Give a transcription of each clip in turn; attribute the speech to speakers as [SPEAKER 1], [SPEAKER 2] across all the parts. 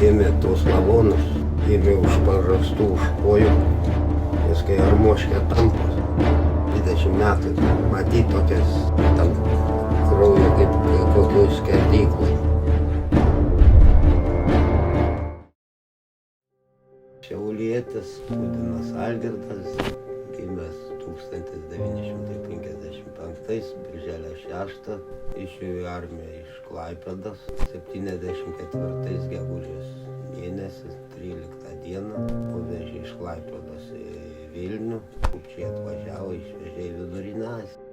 [SPEAKER 1] ėmė tuos lavonus, ėmė už pažastų, už kojų, nes kai armoškė tampa, 20 metų, matyti tokias tam kraujo kaip kokios skerdyklai. Šiaulietis Pudinas Algirdas, gimęs 1955, birželio 6, išėjo į armiją iš Klaipėdos, 74 gegužės mėnesį, 13 dieną, nuvežė iš Klaipėdos į Vilnių, Kupčiai atvažiavo, išvežė į Vidurinę Aziją.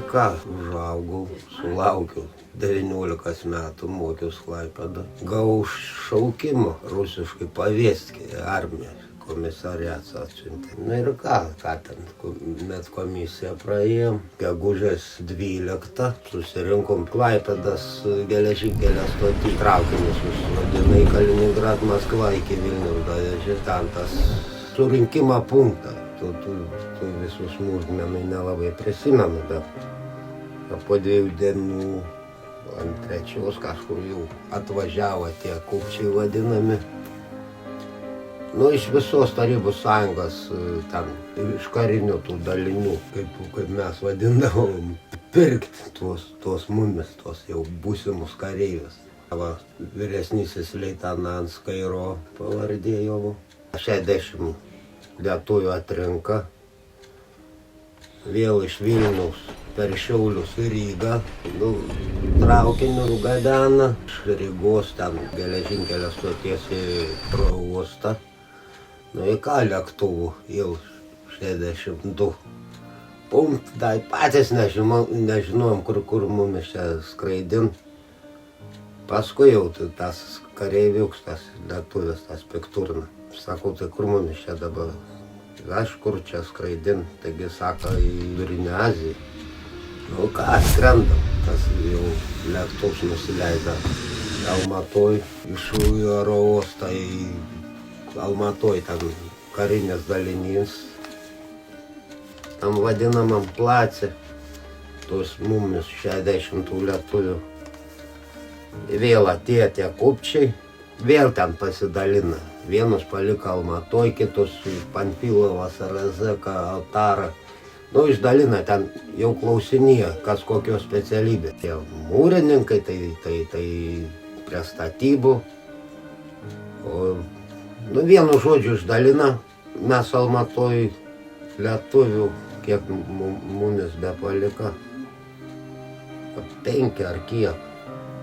[SPEAKER 1] Ką, užaugau, sulaukiau 19 metų, mokiausi Klaipėdą. Gavau šaukimą rusiškai pavėskį armiją, komisariatas atsiuntė. Na ir ką ten, mes komisiją praėjom, gegužės 12, susirinkom Klaipėdos geležinkelio stotį, traukinius vadinai Kaliningrad, Maskva iki Vilniaus davežė, ten tas surinkimo punktą. Tu visus smulkmenų nelabai prisimenu, bet po 2 dienų, ant 3 kažkur jau atvažiavo tie kupčiai vadinami. Nu, iš visos Tarybų Sąjungos, ten, iš karinių tų dalinių, kaip mes vadindavom, pirkti tuos mumis, tuos jau būsimus kareivius. Vyresnysis leitenantas Kairo pavardė jau, 60 lietuvių atrinka, vėl iš Vilniaus per Šiaulius į Rygą, traukiniu gabena, iš Rygos ten geležinkelio stoties į Uostą. Nu į ką lėktuvų, jau 62. Tai patys nežinojom, kur mumis čia skraidint. Paskui jau tas kareiviuks, tas lietuvis, tas pikturna. Sakau, tai kur mumis čia dabar? Aš kur čia skraidint, taigi sako į Vidurinę Aziją. Nu ką, skrendam, tas jau lėktuvs nusileido Almatoj, iš oro uostą į Almatoj, ten karinės dalinys, tam vadinamam place, tos mumis 60 lietuvių. Vėl atėjo tie kupčiai, vėl ten pasidalina. Vienus paliko Almatoj, kitus Panfilovas, Rezeka, Altarą. Nu, išdalina ten jau klausinėje, kas kokios specialybės. Tie mūrininkai, tai prie statybų. O, nu, vienu žodžiu išdalina, mes Almatoj lietuvių, kiek mumis bepalika, 5 ar kiek.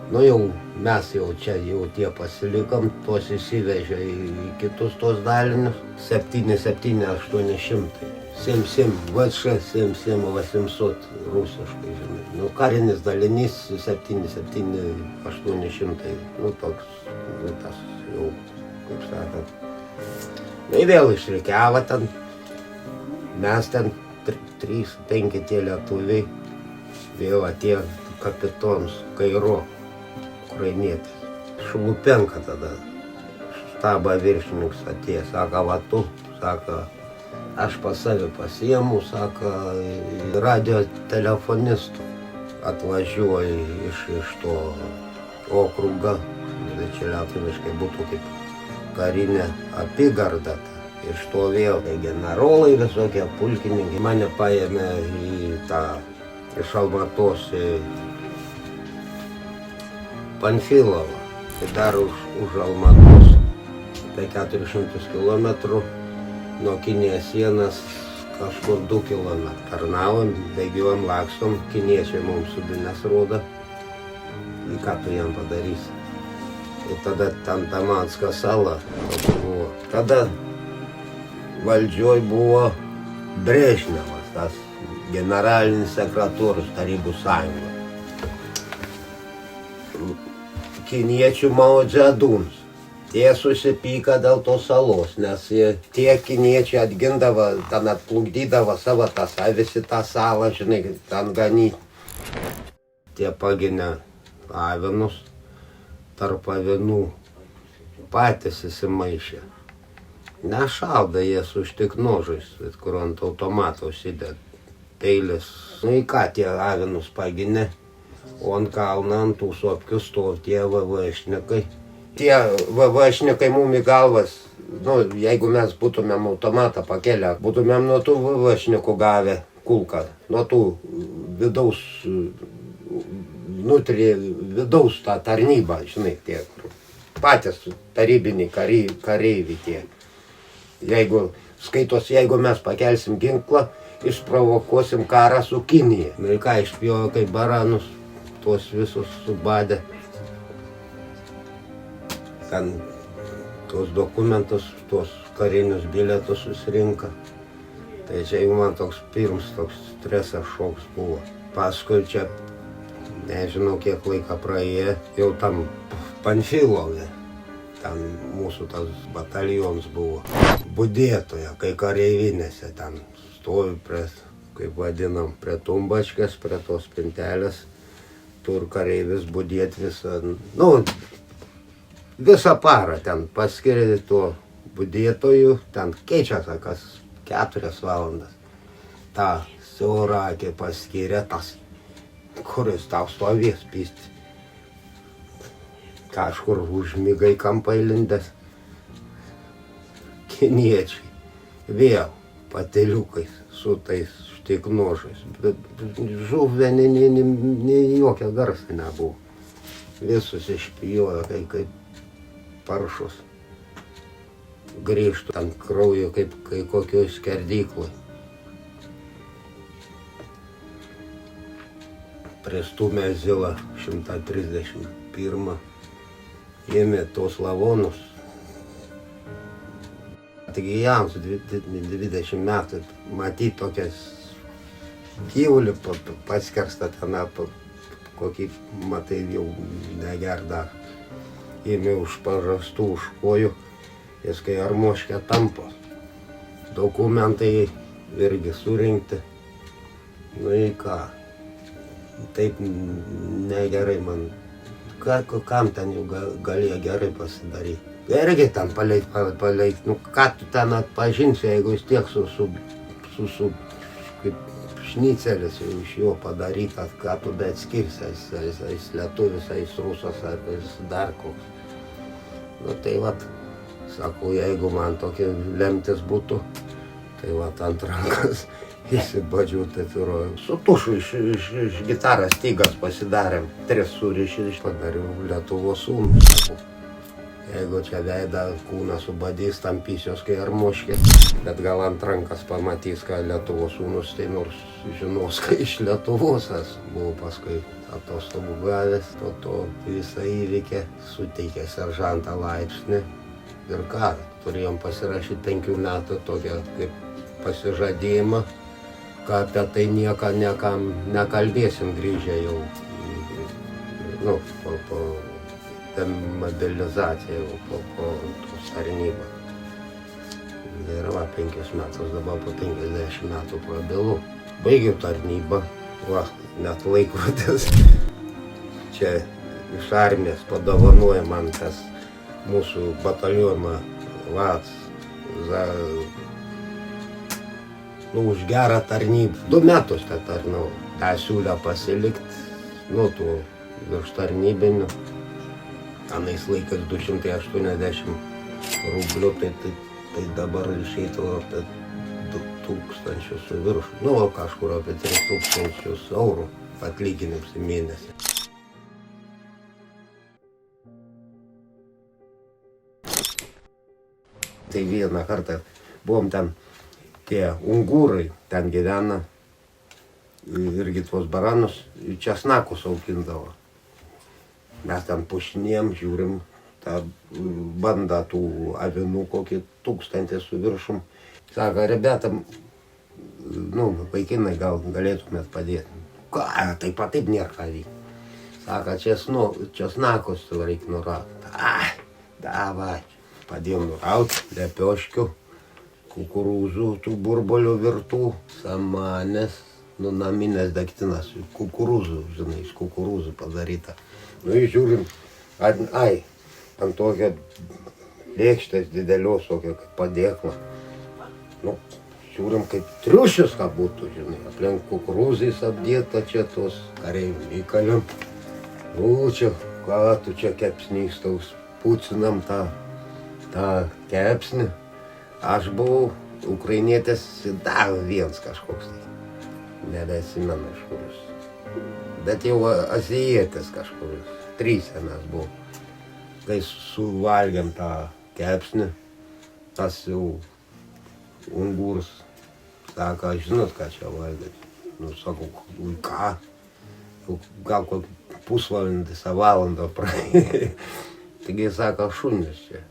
[SPEAKER 1] Nu jau mes jau čia jau tie pasilikom, tuos įsivežė į kitus tos dalinius, 7-800. 7 VŠ 7-800 rusiškai, žinai. Nu, karinis dalinys 7-800. Nu, toks, nu, tas jau, kaip sakant. Nu, vėl išrikiavo ten. Mes ten 3-5 tie lietuviai. Vėl atėjo kapitonas Kairo, ukrainietis. Šulupenka tada. Štabo viršininkas atėjo, sako, va tu, sako, aš pas savį pasiemu, sako, radio telefonistų. Atvažiuoju iš to okrugą, čia lietuviškai būtų kaip karinė apygarda. Iš to vėl generolai visokie, pulkininkai. Mane paėmė į tą, iš Almatos į Panfilovą. Tai dar už Almatos, apie 400 kilometrų. Nuo Kinijos sienos kažkur 2 kilometrų. Tarnavom, bėgiuojam, lakstom, kiniečiai mums subines rodo. į ką tu jam padarysi. Ir tada ten Damansko sala buvo. Tada valdžioj buvo Brežnevas, tas generalinis sekretorius Tarybų Sąjungos. Kiniečių Mao Dzedunas. Tie susipyka dėl tos salos, nes tie kiniečiai atgindavo, ten atplukdydavo savo tas avis į tą salą, žinai, ten ganyti. Tie paginę avinus, tarp avinų patys įsimaišė. Nešauda jie su štiknožais, kur ant automato užsideda peilis. Nu į ką tie avinus paginė, o ant kalną ant tų sopkių stovi tie VVŠnikai. Tie VVŠnikai mum į galvas, nu, jeigu mes būtumėm automatą pakėlę, būtumėm nuo tų VVŠnikų gavę kulką, nuo tų vidaus, nutrė vidaus tą tarnybą, žinai, tie patys tarybiniai kareiviai tie. Jeigu skaitos, jeigu mes pakelsim ginklą, išprovokuosim karą su Kinija. Nu ir ką, išpjojo kaip baranus, tuos visus subadė. Ten tuos dokumentus, tuos karinius bilietus susirinka. Tai čia jau man toks pirmas toks stresas šoks buvo. Paskui čia, nežinau kiek laiką praėjo, jau tam Panfilove. Ten mūsų tas batalionas buvo. Budėtoja, kai kareivinėse ten stovi prie, kaip vadinam, prie tumbačkės, prie tos spintelės. Tur kareivis budėt visą, nu, visą parą ten paskiria tuo budėtoju, ten keičiasi kas 4 valandas. Ta siaurakė paskiria tas, kuris tau stovės pysti. Kažkur užmigai kampą įlindęs. Kiniečiai vėl pateliukais su tais štiknožais. Bet žuvė nei jokio garso nebuvo. Visus išpijojo kaip paršus. Grįžtų ant kraujo kaip kokioj skerdykloj. Pristumė Zilą 131. Ėmė tos lavonus. Taigi jiems 20 metų matyti tokias gyvulį paskerstą ten, kokį matai jau negerda. Ėmė už pažastų, už kojų, jis kai armoškė tampo. Dokumentai irgi surinkti. Nu į ką, taip negerai man. Kam ten jau galėjo gerai pasidaryti. Irgi ten paleik, nu ką tu ten atpažinsi, jeigu jis tiek kaip šnicelis jau iš jo padarytas, ką tu bet skirsi, jis lietuvis, jis rusas, ar jis dar koks. Nu tai vat, sakau, jeigu man tokia lemtis būtų, tai vat ant rankas įsibadžiau tatuiruoju. Su tušu iš gitaros stygas pasidarėm. 3 surišį padariau Lietuvos sūnus. Jeigu čia veidą kūną subadys, tampysios kai armoškė, bet gal ant rankas pamatys, ką Lietuvos sūnus, tai nors žinos, kai iš Lietuvos esu. Buvau paskui atostogų gavęs, to visą įvykį, suteikė seržantą laipsnį. Ir ką, turėjom pasirašyti 5 metų tokią kaip pasižadėjimą, ką apie tai niekam nekalbėsim grįžę jau, nu, po demobilizaciją, jau po tos tarnybą. Ir va, 5 metus, dabar po 50 metų prabilu. Baigiau tarnybą, va, net laikrodis. Čia iš armijos padovanoja man tas mūsų batalioną, va, už gerą tarnybą. 2 metus tą tarnau. Tą siūlę pasilikt, nu, tų virš tarnybinių. Anais laikas 280 rublių, tai dabar išeitų apie 2000 su viršų. Nu, kažkur apie 3000 eurų atlyginimus į mėnesį. Tai vieną kartą buvom ten, tie ungūrai ten gyvena, irgi tuos baranus, česnakus augindavo. Mes ten pušinėjom, žiūrim tą bandą tų avinų, kokį 1000 su viršum. Sako, rebeta, nu, vaikinai gal galėtumėt padėti. Ką, taip nėra ką vykti. Sako, česnakus reikia nurauti. Davai. Padėjom nurauti, lepioškių, kukurūzų, tų burbolių virtų, samanės, nu, naminės degtinas, kukurūzų, žinai, iš kukurūzų padaryta. Nu, žiūrim, ant tokio lėkštės didelios, tokia kaip padėkla. Nu, žiūrim, kaip triušis, ką būtų, žinai, aplink kukurūzais apdėta čia tos kareivių įkaliam. Čia, ką tu čia kepsnys taus, pucinam tą kepsnį. Aš buvau ukrainietis dar vienas kažkoks, nebesimenu iš kuris. Bet jau azijietis kažkuris, 3 mes buvom. Kai suvalgėm tą kepsnį, tas jau ungūras, sako, žinot, ką čia valgėt? Nu, sakau, ką? Gal kokį pusvalandį, valandą praėjo. Taigi, sako, šunis čia.